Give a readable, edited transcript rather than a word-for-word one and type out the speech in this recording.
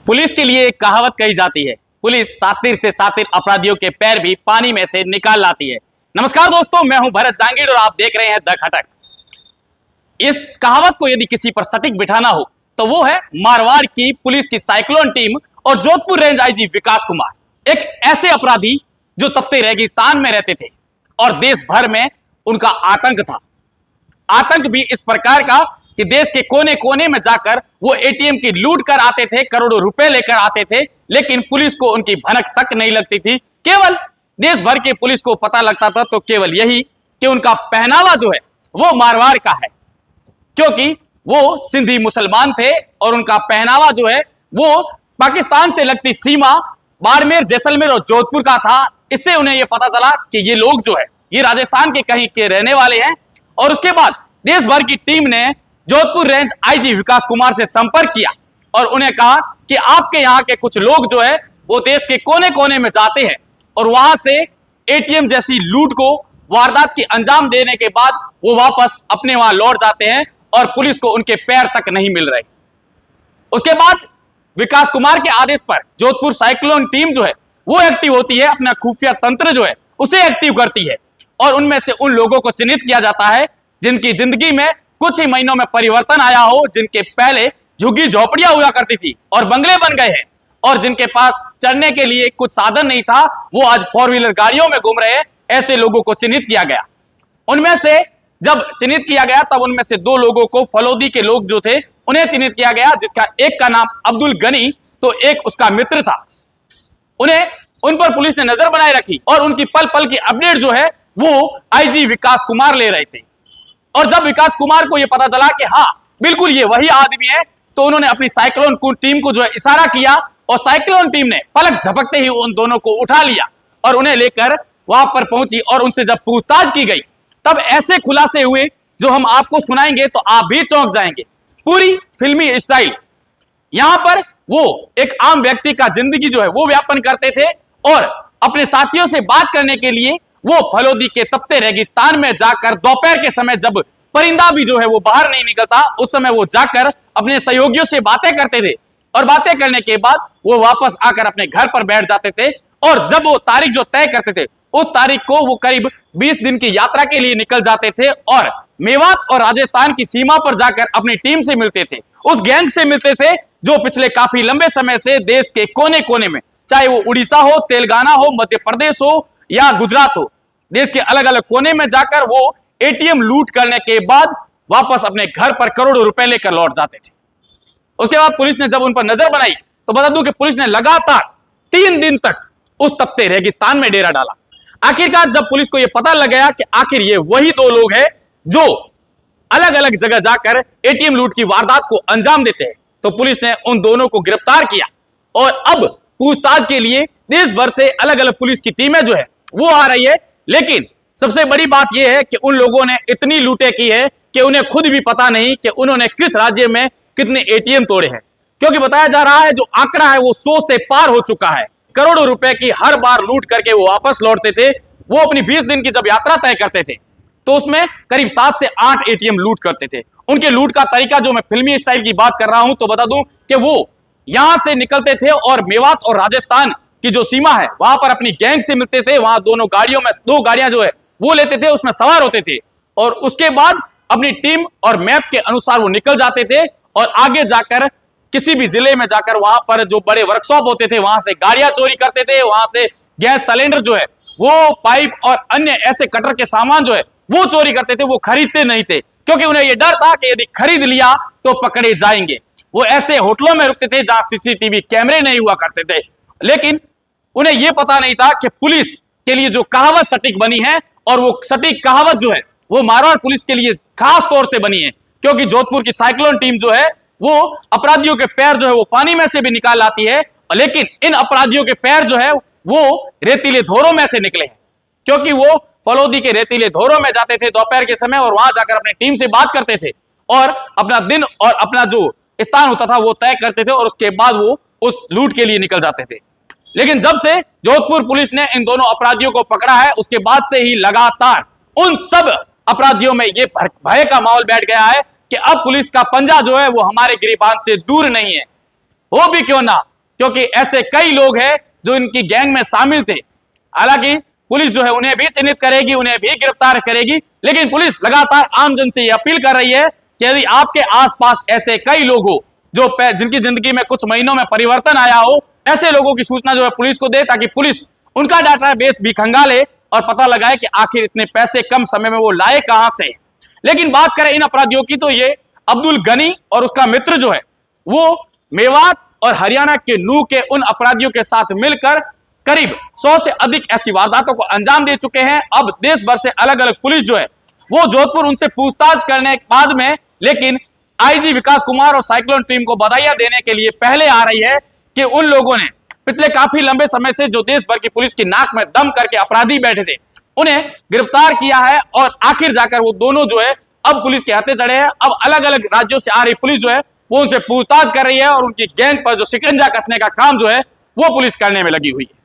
Police के लिए एक कहावत कही जाती है, पुलिस सातिर से सातिर अपराधियों के पैर भी पानी में से निकाल लाती है। नमस्कार दोस्तों, मैं हूं भरत जांगीड़ और आप देख रहे हैं द खटक। इस कहावत को यदि किसी पर सटीक बिठाना हो तो वो है मारवाड़ की पुलिस की साइक्लोन टीम और जोधपुर रेंज आईजी विकास कुमार, एक ऐसे अपराधी जो तपते रेगिस्तान में रहते थे और देश भर में उनका आतंक था। आतंक भी इस प्रकार का कि देश के कोने कोने में जाकर वो एटीएम की लूट कर आते थे, करोड़ों रुपए लेकर आते थे, लेकिन पुलिस को उनकी भनक तक नहीं लगती थी। केवल देश भर के पुलिस को पता लगता था तो केवल यही कि उनका पहनावा जो है वो मारवाड़ का है, क्योंकि वो सिंधी मुसलमान थे और उनका पहनावा जो है वो पाकिस्तान से लगती सीमा बाड़मेर, जैसलमेर और जोधपुर का था। इससे उन्हें यह पता चला कि ये लोग जो है ये राजस्थान के कहीं के रहने वाले हैं। और उसके बाद देश भर की टीम ने जोधपुर रेंज आईजी विकास कुमार से संपर्क किया और उन्हें कहा कि आपके यहाँ के कुछ लोग जो है वो देश के कोने कोने में जाते हैं और वहां से एटीएम जैसी लूट को, वारदात की अंजाम देने के बाद वो वापस अपने वहां लौट जाते हैं और पुलिस को उनके पैर तक नहीं मिल रहे। उसके बाद विकास कुमार के आदेश पर जोधपुर साइक्लोन टीम जो है वो एक्टिव होती है, अपना खुफिया तंत्र जो है उसे एक्टिव करती है और उनमें से उन लोगों को चिन्हित किया जाता है जिनकी जिंदगी में कुछ ही महीनों में परिवर्तन आया हो, जिनके पहले झुग्गी झोपड़ियां हुआ करती थी और बंगले बन गए हैं और जिनके पास चढ़ने के लिए कुछ साधन नहीं था, वो आज 4 व्हीलर गाड़ियों में घूम रहे हैं। ऐसे लोगों को चिन्हित किया गया। उनमें से जब चिन्हित किया गया तब उनमें से 2 लोगों को फलोदी के लोग जो थे उन्हें चिन्हित किया गया, जिसका एक का नाम अब्दुल गनी तो एक उसका मित्र था। उन पर पुलिस ने नजर बनाए रखी और उनकी पल पल की अपडेट जो है वो आईजी विकास कुमार ले रहे थे। और जब विकास कुमार को यह पता चला कि हाँ बिल्कुल ये वही आदमी है, तो उन्होंने अपनी साइक्लोन टीम को जो है इशारा किया और साइक्लोन टीम ने पलक झपकते ही उन दोनों को उठा लिया और उन्हें लेकर वहां पर पहुंची और उनसे जब पूछताछ की गई तब ऐसे खुलासे हुए जो हम आपको सुनाएंगे तो आप भी चौंक जाएंगे। पूरी फिल्मी स्टाइल। यहां पर वो एक आम व्यक्ति का जिंदगी जो है वो व्यापन करते थे और अपने साथियों से बात करने के लिए वो फलोदी के तपते रेगिस्तान में जाकर दोपहर के समय जब परिंदा भी जो है वो बाहर नहीं निकलता, उस समय वो जाकर अपने सहयोगियों से बातें करते थे और बातें करने के बाद वो वापस आकर अपने घर पर बैठ जाते थे और जब वो तारीख जो तय करते थे उस तारीख को वो करीब 20 दिन की यात्रा के लिए निकल जाते थे और मेवात और राजस्थान की सीमा पर जाकर अपनी टीम से मिलते थे, उस गैंग से मिलते थे जो पिछले काफी लंबे समय से देश के कोने कोने में, चाहे वो उड़ीसा हो, तेलंगाना हो, मध्य प्रदेश हो या गुजरात हो, देश के अलग अलग कोने में जाकर वो एटीएम लूट करने के बाद वापस अपने घर पर करोड़ों रुपए लेकर लौट जाते थे। उसके बाद पुलिस ने जब उन पर नजर बनाई तो बता दूं कि पुलिस ने लगातार 3 दिन तक उस तपते रेगिस्तान में डेरा डाला। आखिरकार जब पुलिस को यह पता लग गया कि आखिर ये वही 2 लोग हैं जो अलग अलग जगह जाकर एटीएम लूट की वारदात को अंजाम देते हैं, तो पुलिस ने उन दोनों को गिरफ्तार किया और अब पूछताछ के लिए देश भर से अलग अलग पुलिस की टीमें जो है वो आ रही है। लेकिन सबसे बड़ी बात यह है कि उन लोगों ने इतनी लूटें की है कि उन्हें खुद भी पता नहीं कि उन्होंने किस राज्य में कितने एटीएम तोड़े हैं, क्योंकि बताया जा रहा है जो आंकड़ा है वो 100 से पार हो चुका है। करोड़ों रुपए की हर बार लूट करके वो वापस लौटते थे। वो अपनी 20 दिन की जब यात्रा तय करते थे तो उसमें करीब 7 से 8 एटीएम लूट करते थे। उनके लूट का तरीका जो मैं फिल्मी स्टाइल की बात कर रहा हूं तो बता दूं कि वो यहां से निकलते थे और मेवात और राजस्थान की जो सीमा है वहां पर अपनी गैंग से मिलते थे। वहां दोनों गाड़ियों में 2 गाड़ियां जो है वो लेते थे, उसमें सवार होते थे और उसके बाद अपनी टीम और मैप के अनुसार वो निकल जाते थे और आगे जाकर किसी भी जिले में जाकर वहां पर जो बड़े वर्कशॉप होते थे वहां से गाड़ियां चोरी करते थे। वहां से गैस सिलेंडर जो है वो पाइप और अन्य ऐसे कटर के सामान जो है वो चोरी करते थे। वो खरीदते नहीं थे क्योंकि उन्हें यह डर था कि यदि खरीद लिया तो पकड़े जाएंगे। वो ऐसे होटलों में रुकते थे जहां सीसीटीवी कैमरे नहीं हुआ करते थे, लेकिन उन्हें यह पता नहीं था कि पुलिस के लिए जो कहावत सटीक बनी है और वो सटीक कहावत जो है वो मारवाड़ पुलिस के लिए खास तौर से बनी है, क्योंकि जोधपुर की साइक्लोन टीम जो है वो अपराधियों के पैर जो है वो पानी में से भी निकाल लाती है, लेकिन इन अपराधियों के पैर जो है वो रेतीले धोरों में से निकले हैं, क्योंकि वो फलोदी के रेतीले धोरों में जाते थे दोपहर के समय और वहां जाकर अपनी टीम से बात करते थे और अपना दिन और अपना जो स्थान होता था वो तय करते थे और उसके बाद वो उस लूट के लिए निकल जाते थे। लेकिन जब से जोधपुर पुलिस ने इन दोनों अपराधियों को पकड़ा है उसके बाद से ही लगातार उन सब अपराधियों में ये भय का माहौल बैठ गया है कि अब पुलिस का पंजा जो है वो हमारे गिरिबान से दूर नहीं है। हो भी क्यों ना, क्योंकि ऐसे कई लोग हैं जो इनकी गैंग में शामिल थे। हालांकि पुलिस जो है उन्हें भी चिन्हित करेगी, उन्हें भी गिरफ्तार करेगी, लेकिन पुलिस लगातार आमजन से यह अपील कर रही है कि यदि आपके आसपास ऐसे कई लोग हो जो जिनकी जिंदगी में कुछ महीनों में परिवर्तन आया हो, ऐसे लोगों की सूचना जो है पुलिस को दे, ताकि पुलिस उनका डाटाबेस भी खंगाले और पता लगाए कि आखिर इतने पैसे कम समय में वो लाए कहां से। लेकिन बात करें इन अपराधियों की, तो ये अब्दुल गनी और उसका मित्र जो है वो मेवात और हरियाणा के नूह के उन अपराधियों के साथ मिलकर करीब 100 से अधिक ऐसी वारदातों को अंजाम दे चुके हैं। अब देश भर से अलग अलग पुलिस जो है वो जोधपुर उनसे पूछताछ करने के बाद में, लेकिन आईजी विकास कुमार और साइक्लोन टीम को बधाइयां देने के लिए पहले आ रही है कि उन लोगों ने पिछले काफी लंबे समय से जो देश भर की पुलिस की नाक में दम करके अपराधी बैठे थे, उन्हें गिरफ्तार किया है और आखिर जाकर वो दोनों जो है अब पुलिस के हाथे चढ़े हैं। अब अलग अलग राज्यों से आ रही पुलिस जो है वो उनसे पूछताछ कर रही है और उनकी गैंग पर जो शिकंजा कसने का काम जो है वो पुलिस करने में लगी हुई है।